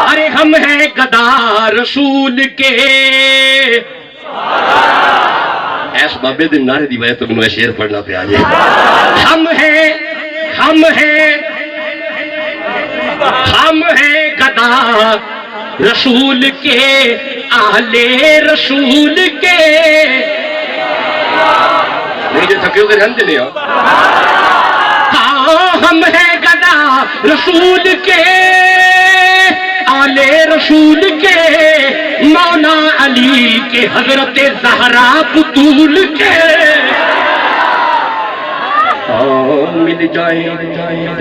ارے ہم ہیں گدا رسول کے ایس بابے دن نعرے دی وجہ تو میں شعر پڑھنا پہ آجے ہم ہیں گدا رسول کے اہل رسول کے نہیں جو تھکے ہو گئے رہن دنے ہاں ہم ہیں گدا رسول کے اہل رسول کے مولا علی کے حضرت زہرا بطول کے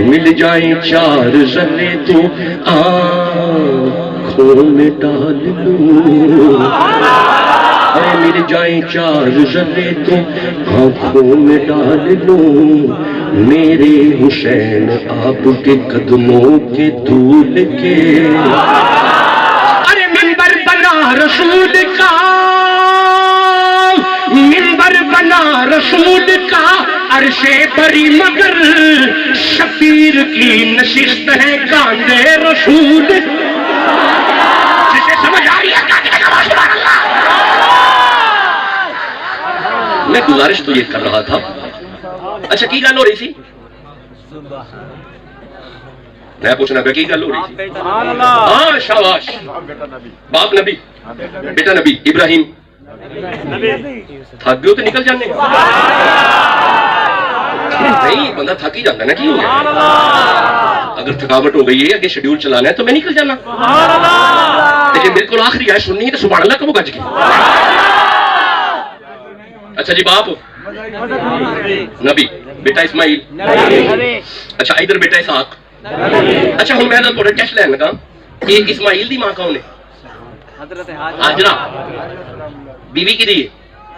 مل جائیں چار ذرے تو آنکھوں میں ڈال لوں مل جائیں چار ذرے تو آنکھوں میں ڈال لوں میرے حسین آپ کے قدموں کے دھول کے ارے منبر بنا رسول کا منبر بنا رسول کا عرش بری مگر شبیر کی نشست ہے کاندھے رسول جسے سمجھ آ رہی ہے میں گزارش تو یہ کر رہا تھا اچھا کی گل ہو رہی تھی میں پوچھنا پہ کی گل ہو رہی تھی ہاں شاباش باپ نبی بیٹا نبی ابراہیم تھک گئے تو نکل جانے نہیں بندہ تھک ہی جاتا ہے نا کی ہو گیا اگر تھکاوٹ ہو گئی ہے اگر شیڈیول چلانا ہے تو میں نکل جانا لیکن میرے کو آخری آیت سننی ہے تو سبحان اللہ کب گج کی اچھا جی باپ نبی بیٹا اسماعیل اچھا ادھر بیٹا اسحاق اچھا ہوں میں تھوڑا ٹیسٹ لین لگا کہ اسماعیل دی ماں کون ہے ہاجرہ بیوی کی دی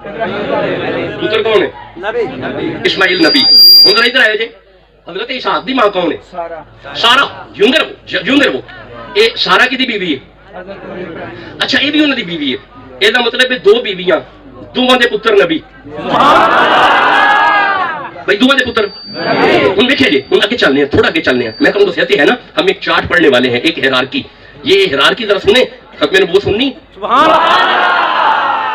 پتر کون ہے اسماعیل نبی ہوں ادھر آئے جی حضرت اسحاق دی ماں کون ہے سارا جونگر وہ اے سارا کی دی بیوی ہے اچھا یہ بھی انہوں دی بیوی ہے یہ مطلب ہے دو بیویاں دوواں دے پتر نبی بھائی دوواں دے پتر ہم دیکھیں جی ہم آگے چلنے ہیں تھوڑا آگے چلنے ہیں میں کہوں دسیاتے ہیں نا ہم ایک چارٹ پڑھنے والے ہیں ایک ہیرارکی یہ ہیرارکی ذرا سنیں ختم نبوت سننی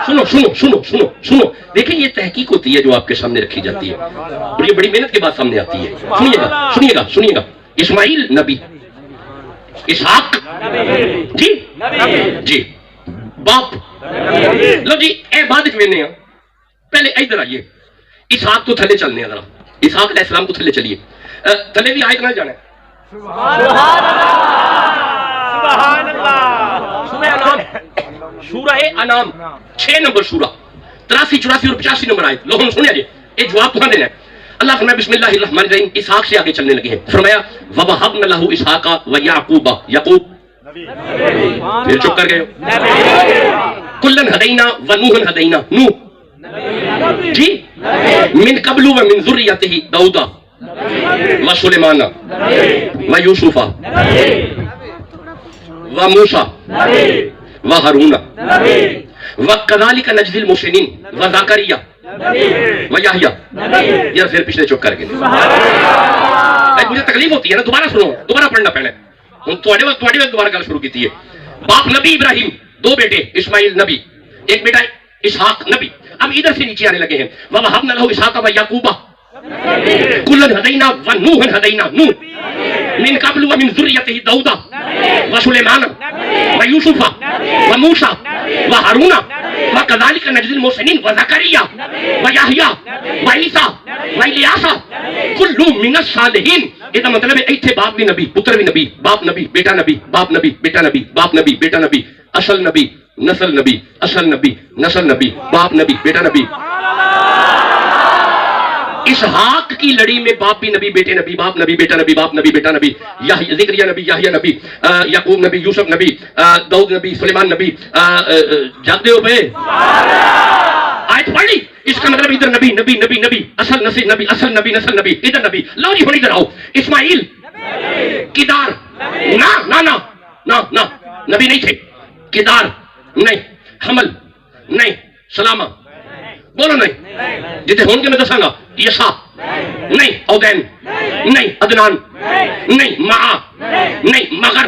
سنو دیکھیں یہ تحقیق ہوتی ہے جو آپ کے سامنے رکھی جاتی ہے اور یہ بڑی محنت کے بعد سامنے آتی ہے سنیے گا اسماعیل نبی اسحاق جی باپ لو جی اے بعد میں پہلے ادھر آئیے اسحاق تو تھلے چلنے ہیں ذرا اسحاق علیہ السلام تو تھلے چلیے تھلے بھی آیت نہ جانا ہے سبحان اللہ سورہ انعام 6 نمبر سورہ 83 84 اور 85 نمبر آیت لوگوں نے سنیا جی یہ جواب کہاں دینا ہے اللہ فرمایا بسم اللہ الرحمن الرحیم اسحاق سے آگے چلنے لگے ہیں فرمایا وَوَهَبْنَ لَهُ إِسْحَاقَ وَيَعْقُوبَ یعقوب پھر چپ کر گئے کلن ہدینا ونوحن ہدینا نوح جی من قبل ومن ذریته داؤد وسلیمان ویوسف وموسیٰ وہارون وکذالک نجزی المحسنین وزکریا ویحییٰ یہ پھر پچھلے چپ کر گئے مجھے تکلیف ہوتی ہے نا دوبارہ سنو دوبارہ پڑھنا پہلے تھوڑے وقت دوبارہ گل شروع کی ہے باپ نبی ابراہیم دو بیٹے اسماعیل نبی ایک بیٹا اسحاق نبی اب ادھر سے نیچے آنے لگے ہیں وَوَهَبْنَ لَهُ إِسْحَاقَ وَيَعْقُوبَ كُلًّا هَدَيْنَا وَنُوحًا هَدَيْنَا نوح من قبل ومن ذریته داؤد وسلیمان ویوسف وموسیٰ وہارون وکذالک نجزی المحسنین وزکریا ویحییٰ وعیسیٰ والیاس کل من الصالحین یہ مطلب ہے ایتھے باپ بھی نبی پتر بھی نبی باپ نبی بیٹا نبی باپ نبی بیٹا نبی باپ نبی بیٹا نبی اصل نبی نسل نبی اصل نبی نسل نبی باپ نبی بیٹا نبی اسحاق کی لڑی میں باپ بھی نبی بیٹے نبی باپ نبی بیٹا نبی باپ نبی بیٹا نبی ذکریہ نبی یحییٰ نبی یعقوب نبی یوسف نبی داؤد نبی سلیمان نبی جاگتے ہو پہ آیت پڑھ لی اس کا مطلب ادھر نبی نبی نبی نبی اصل نسل نبی اصل نبی نسل نبی ادھر نبی لو جی ادھر آؤ اسماعیل کدار نا نبی نہیں تھے کدار نہیں حمل نہیں سلامہ بولو نہیں. جتنے ہون کے میں دساں گا یسا نہیں، اودین نہیں، عدنان نہیں، معا نہیں، مغر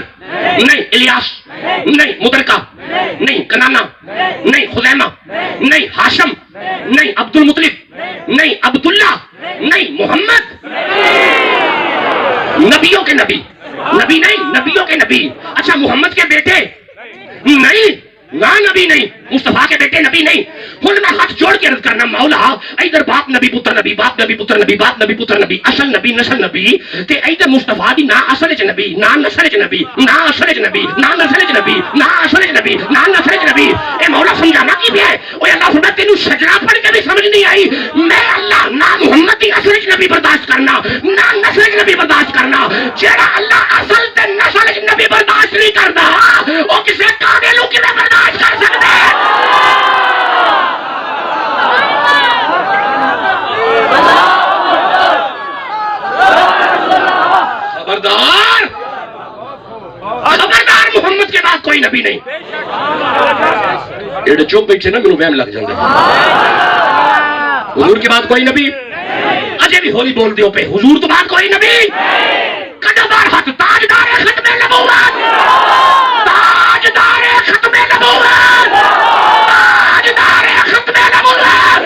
نہیں، الیاس نہیں، مدرکہ نہیں، کنانا نہیں، خزیمہ نہیں، ہاشم نہیں، عبد المطلب نہیں، عبداللہ نہیں، محمد. نبیوں کے نبی، نبی نہیں، نبیوں کے نبی. اچھا محمد کے بیٹے نہیں، نہ نبی نہیں، مصطفیٰ کے بیٹے نبی نہیں. ہن میں ہاتھ جوڑ کے عرض کرنا مولا ادھر باپ نبی پتر نبی، باپ نبی پتر نبی، باپ نبی پتر نبی، اصل نبی نسل نبی، تے ادھر مصطفیٰ دی نہ اصل وچ نبی، نہ نسل وچ نبی، نہ اصل وچ نبی، نہ نسل وچ نبی، نہ اصل وچ نبی، نہ نسل وچ نبی. اے مولا سمجھانا کی ہے؟ اوے اللہ فرماتا تینوں شجرا پڑھ کے بھی سمجھ نہیں آئی. میں اللہ نہ محمد دی اصل وچ نبی برداشت کرنا، نہ نسل وچ نبی برداشت کرنا. جیڑا اللہ اصل تے نسل وچ نبی برداشت نہیں کردا او کسے کانے لو کیویں برداشت کر سکدا ہے؟ خبردار، خبردار، محمد کے بعد کوئی نبی نہیں. ایڈے چوپ بیٹھے نا میرے وہم لگ جاندے. حضور کے بعد کوئی نبی اجے بھی ہولی بول دیو پہ حضور تو بعد کوئی نبی. قدمدار ہاتھ تاجدار ختم نبوت، تاجدار ختم نبوت، تاجدار ختم نبوت.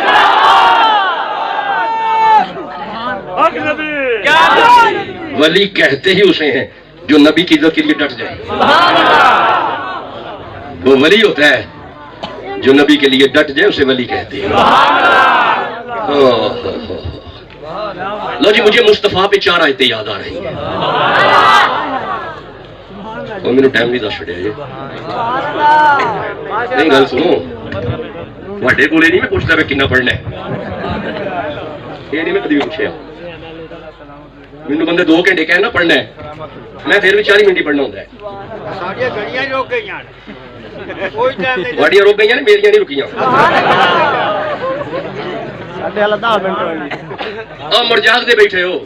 ولی کہتے ہی اسے ہیں جو نبی کی عزت کے لیے ڈٹ جائے. وہ ولی ہوتا ہے جو نبی کے لیے ڈٹ جائے، اسے ولی کہتے ہیں. لو جی مجھے مصطفیٰ پہ 4 آیتیں یاد آ رہی ہیں. اور میرے ٹائم بھی دس چھڑیا جی. نہیں گل سنو، وڈے کولے نہیں میں پوچھتا میں کنا پڑھنا ہے، یہ نہیں میں کدی بھی پوچھیا. مینوں بندے 2 گھنٹے کہنا نا پڑھنا ہے، میں پھر بھی 40 منٹ پڑھنا ہوتا ہے. واڑیاں رک گئی میریاں نہیں رکیاں. مرجاگ دے بیٹھے ہو.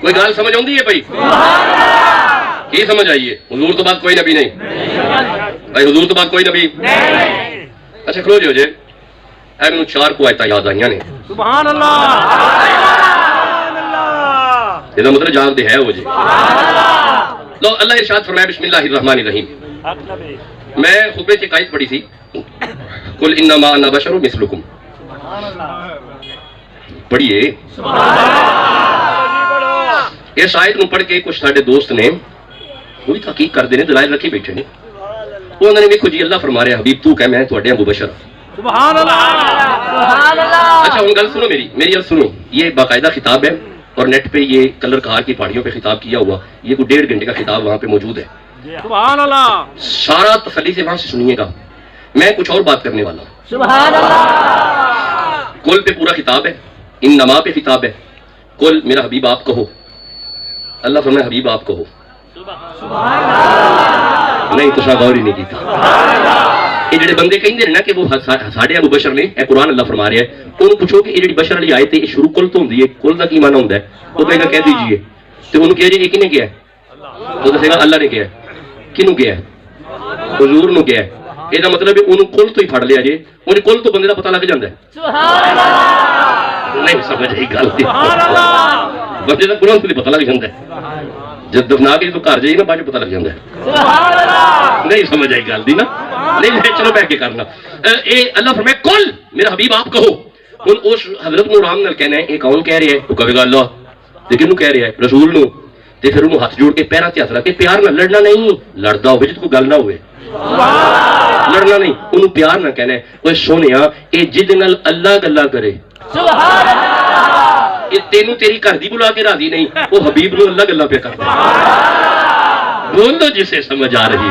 کوئی گال سمجھ آؤں ہے بھائی؟ کی سمجھ آئیے؟ حضور تو بعد کوئی نبی نہیں بھائی، حضور تو بعد کوئی نبی. اچھا کھلو جو جے اے میں 4 کو آیتاں یاد آئیاں نے. سبحان اللہ، یہ مطلب جاگ دے ہے وہ جی. لو اللہ ارشاد فرمایا بسم اللہ الرحمن الرحیم. میں خطبے کی قائد پڑھی تھی قل انما انا بشر مثلکم. پڑھیے اس آیت نو پڑھ کے کچھ ساڈے دوست نے وہی تحقیق کر دینے دلائل رکھی بیٹھے نے. انہوں نے دیکھو جی اللہ فرما رہا حبیب تو کہ میں تواڈے ابو بشر. سبحان اللہ، سبحان اللہ. اچھا ہن گل سنو میری گل سنو. یہ باقاعدہ خطاب ہے اور نیٹ پہ یہ کلر کار کی پہاڑیوں پہ خطاب کیا ہوا. یہ کوئی 1.5 گھنٹے کا خطاب وہاں پہ موجود ہے. سبحان اللہ. سارا تسلی سے وہاں سے سنیے گا. میں کچھ اور بات کرنے والا ہوں. سبحان اللہ. کل پہ پورا خطاب ہے، انما پہ خطاب ہے. کل میرا حبیب آپ کہو. اللہ فرمائے حبیب آپ کہو. سبحان اللہ. نہیں تو غور ہی نہیں کیتا. یہ جڑے بندے کہندے نا کہ وہ ساڈے ابو بشر نے، اے قرآن اللہ فرما رہا ہے. انہوں پوچھو کہ یہ جڑی بشر والی آیت ہے یہ شروع کل تو ہوندی ہے، کل دا کی معنی ہوندا ہے؟ وہ کہے گا کہہ دیجئے. تے انہوں کہے جی یہ کنے کیا ہے؟ وہ دسے گا اللہ نے کیا ہے. کنوں کیا ہے؟ حضور نو کیا ہے. یہ مطلب ہے انہوں کل تو ہی پھڑ لیا جی. انہیں کل تو بندے دا پتہ لگ جاندا ہے. سبحان اللہ. نہیں سمجھ آئی گل. سبحان اللہ. بندے دا قرآن تو پتہ لگ جاندا ہے. جب دفنا کے تو گھر جائیے نا بعد پتہ لگ جاندا ہے. سبحان اللہ. نہیں سمجھ آئی گل دی نا. نہیں چلو بیٹھ کے کرنا. اے اللہ فرمائے کل میرا حبیب آپ کہو. ہن اس حضرت نو آرام نال کہنا ہے یہ کون کہہ رہا ہے؟ تو کہے گا اللہ. تے کینوں کہہ رہا ہے؟ رسول نو. تے پھر انہوں ہاتھ جوڑ کے پیراں تے ہاتھ رکھ کے پیار نہ لڑنا نہیں. لڑدا ہوے جے کوئی گل نہ ہوے لڑنا نہیں. انہوں پیار نہ کہنا ہے اوے سونیا اے جد نال اللہ گلاں کرے. سبحان اللہ. یہ تینوں تیری گھر دی بلا کے راضی نہیں، وہ حبیب نو اللہ گلاں پہ کردا. بولو جسے سمجھ آ رہی.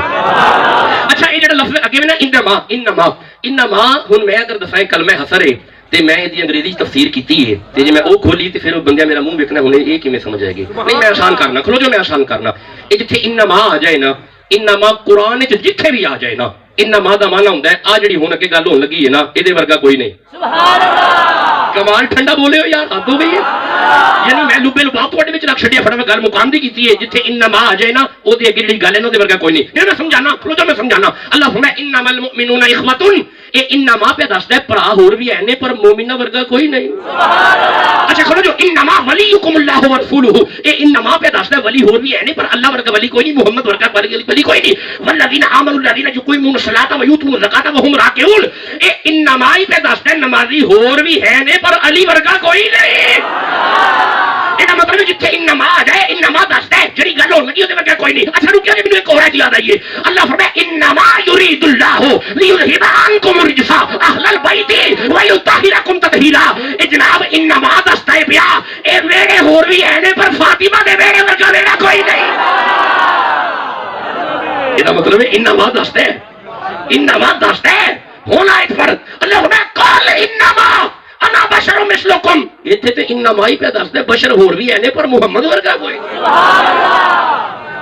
اچھا یہ جڑا لفظ اگے نا انما انما انما ہن میں اگر دسائیں کلمہ حسر ہے تے میں دی انگریزی تفسیر کیتی ہے تے جے میں او کھولی تے پھر بندہ میرا منہ ویکھنا ہنے یہ کیویں سمجھ آئے گی. نہیں میں آسان کرنا. کھلو جو میں آسان کرنا. اے جتھے انما آ جائے نا، انما قرآن وچ جتھے بھی آ جائے نا، انما دا معنی ہوندا ہے آ جڑی ہن اگے گل ہون لگی ہے نا اے دے ورگا کوئی نہیں. سبحان اللہ. کمال ٹھنڈا بولے ہو یار، حد ہو گئی ہے. یعنی میں لبے لباب تواڈے وچ رکھ چھڈیا، فٹافٹ گل مقام دی کیتی ہے. جتھے انما آ جائے نا او دی اگلی گل ہے نا، دے ورگا کوئی نہیں. یہ میں سمجھانا، کھلو جا میں سمجھانا. اللہ فرمایا انما المؤمنون اخوۃ، اے انما پہ دسدا ہے بھرا ہور بھی ہے نے پر مومنہ ورگا کوئی نہیں. اچھا کھلو جو انما ولیکم اللہ ورسولہ، اے انما پہ دسدا ہے ولی ہور بھی ہے نے پر اللہ ورگا ولی کوئی نہیں، محمد ورگا ولی کوئی نہیں. والذین آمنوا الذین یقیمون الصلاۃ ویؤتون الزکاۃ وهم راکعون، اے انما ہی پہ دسدا ہے نمازی ہور بھی ہے نے پر علی ورگا کوئی نہیں. یہ مطلب جتنے انما آ جائے انما دستا ہے جڑی گل ہون لگی وہ کوئی نہیں. اچھا رکیا جی، مجھے ایک اور یاد آئی ہے. اللہ فرمایا انما یرید اللہ لیذھب عنکم الرجس اہل البیت ویطہرکم تطہیرا. اے جناب انما دستا ہے پیا اے ویڑے ہور بھی ہے نے پر فاطمہ دے ویڑے ورگا ویڑا کوئی نہیں. یہ مطلب ہے انما دستا ہے، انما دستا ہے ہونا ایک فرد. اللہ فرمایا قال انما انا بشر مثلکم، ایتھے تے انما ہی پہ دسدا ہے بشر ہور بھی ہے نے پر محمد ورگا کوئی.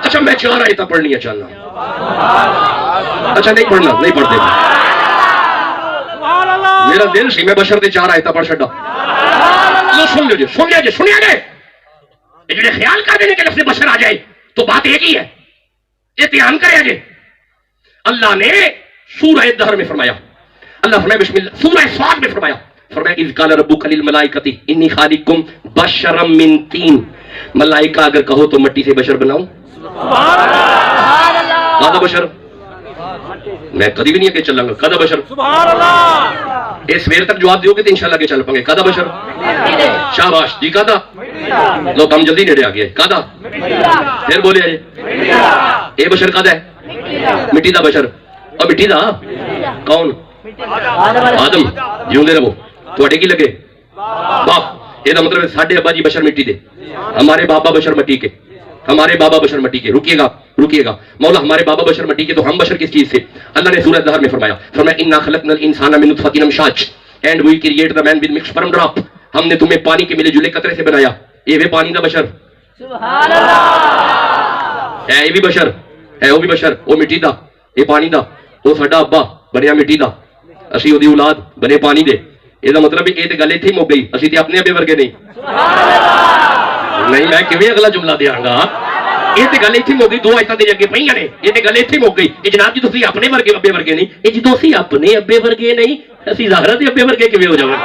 اچھا میں 4 آیتاں پڑھنی چاہنا. اچھا نہیں پڑھنا، نہیں پڑھتے. میرا دل سی میں بشر دے 4 آیتاں پڑھ چھڈا. لو سن لو جی، سن لیا جی، سنیا جی. یہ جڑے خیال کر دینے کہ لفظ بشر آ جائے تو بات ایک ہی ہے. احتیام کرے جی. اللہ نے سورہ دہر میں فرمایا، اللہ فرمایا بسم اللہ، سورہ صاد میں فرمایا اذ قال ربک للملائکۃ انی خالق بشرا من طین. ملائکہ اگر کہو تو مٹی سے بشر بناؤں. سبحان اللہ. کدا بشر؟ میں کبھی بھی نہیں کہ چلاں گا. کدا بشر؟ سبحان اللہ. اس ویر تک جواب دیو گے تو انشاءاللہ کہ چل پائیں گے. کدا بشر؟ شاباش جی. کدا؟ لو کم جلدی نیڑے آ گیا. کدا؟ پھر بولے جی. اے بشر کدا ہے؟ مٹی دا بشر. اور مٹی دا کون؟ آدم. جیوندے رہو. تواڈے کی لگے؟ باپ. یہ مطلب ساڈے ابا جی بشر مٹی دے، ہمارے بابا بشر مٹی کے، ہمارے بابا بشر مٹی کے. رکیے گا رکیے گا. مولا ہمارے بابا بشر مٹی کے تو ہم بشر کس چیز سے؟ اللہ نے سورہ دہر میں فرمایا انا خلقنا الانسان من نطفۃ امشاج and we create the man with mixed sperm drop. ہم نے تمہیں پانی کے ملے جلے قطرے سے بنایا. یہ وہ پانی دا بشر سبحان اللہ ہے. یہ بھی بشر ہے، وہ بھی بشر. وہ مٹی دا، یہ پانی دا. وہ ساڈا ابا بنیا مٹی دا، اسی وہ اولاد بنے پانی دے. یہ مطلب یہ گل اتنے مک گئی. اسی تے اپنے ابے ورگے نہیں. نہیں میں کیویں اگلا جملہ دیاں گا. یہ تے گل اتنے مک گئی. 2 آیتاں دے اگے پئیاں نے. یہ تے گل اتنے مک گئی. یہ جناب جی تسی اپنے ورگے ابے ورگے نہیں. یہ جدوں اسی اپنے ابے ورگے نہیں اسی ظاہرہ دے ابے ورگے کیویں ہو جاواں.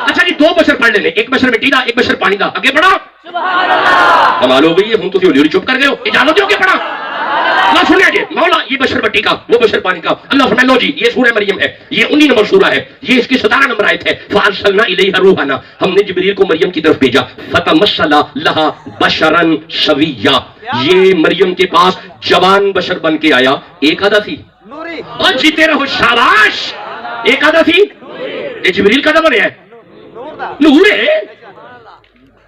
اچھا جی 2 بشر پڑھ لینے، ایک بشر مٹی دا، ایک بشر پانی دا. اگے پڑھو. سبحان اللہ. کمال ہو گئی ہے. ہن تسی ہولی ہولی چپ کر گئے ہو. اجازت دیو کہ پڑھا. اللہ سنیا جی. مولا یہ بشر مٹی کا، وہ بشر پانی کا. اللہ فرمایا لو جی یہ سورہ مریم ہے، یہ 19 نمبر سورہ ہے، یہ اس کی 17 نمبر آیت ہے. فارسلنا الیہا روحنا، ہم نے جبریل کو مریم کی طرف بھیجا. فتمثل لہا بشرا سویا، یہ مریم کے پاس جوان بشر بن کے آیا. ایک آدھا سی اور جیتے رہو. شاباش. ایک آدھا سی. یہ جبریل کا بنیا ہے، نور ہے.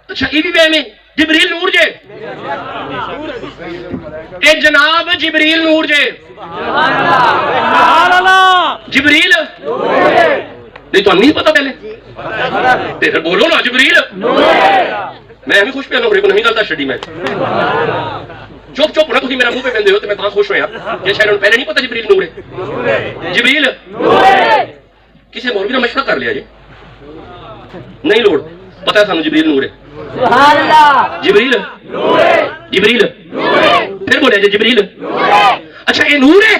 اچھا یہ بھی وہم ہے جبریل نور جے. اے جناب جبریل نور جے. جبریل نہیں تو نہیں پتا پہلے پھر بولو نا جبریل. میں بھی خوش پہ نو نہیں کرتا چڈی. میں چپ چپ نہ تھی میرا منہ پہ پہنتے ہو تو میں کہاں خوش ہوا. یہ شاید پہلے نہیں پتا جبریل نور ہے. جبریل کسی مولوی نے مشورہ کر لیا جی. نہیں لوڑ پتا ہے سانو جبریل نور ہے. جبریل جبریل پھر بولے جی جبریل. اچھا یہ نور ہے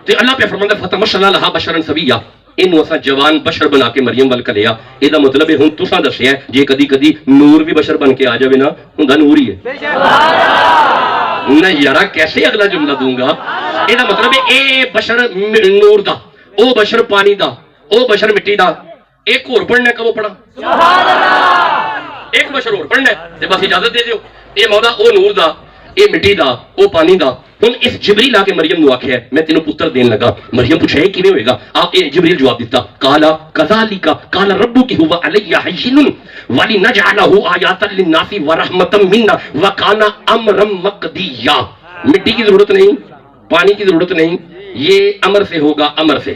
تو اللہ پہ فرماندا فتمثل لہا بشرا سویا، اینو اساں جوان بشر بنا کے مریم ول کلیا. یہ مطلب ہے ہن تساں دسیا جے کدی کدی نور بھی بشر بن کے آ جاوے نا ہوندا نور ہی ہے. نہیں یارا کیسے اگلا جملہ دوں گا. یہ مطلب ہے اے بشر نور دا، او بشر پانی دا، او بشر مٹی دا. ایک اور پڑھنا کبو پڑھا. ایک بشر اور پڑھنا ہے بس اجازت دے دیو. اے مولا او نور دا، اے مٹی دا، او پانی دا. ہن اس جبریل آ کے مریم نو آکھیا میں تینوں پتر دین لگا. مریم پوچھا ہے کیویں ہوئے گا. آپ اے جبریل جواب دیتا قالا کذالک قال ربک هو علی حین ولنجعله آیات للناس ورحمۃ منا وکان امرا مقضیا. مٹی کی ضرورت نہیں، پانی کی ضرورت نہیں، یہ امر سے ہوگا. امر سے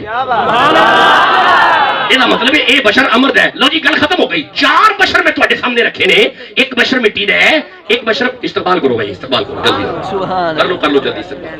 یہ مطلب اے بشر امرد ہے. لو جی گل ختم ہو گئی. 4 بشر میں تواڈے سامنے رکھے نے. ایک بشر مٹی دا ہے، ایک بشر استقبال کرو بھائی استقبال کرو جلدی کر لو جلدی استقبال.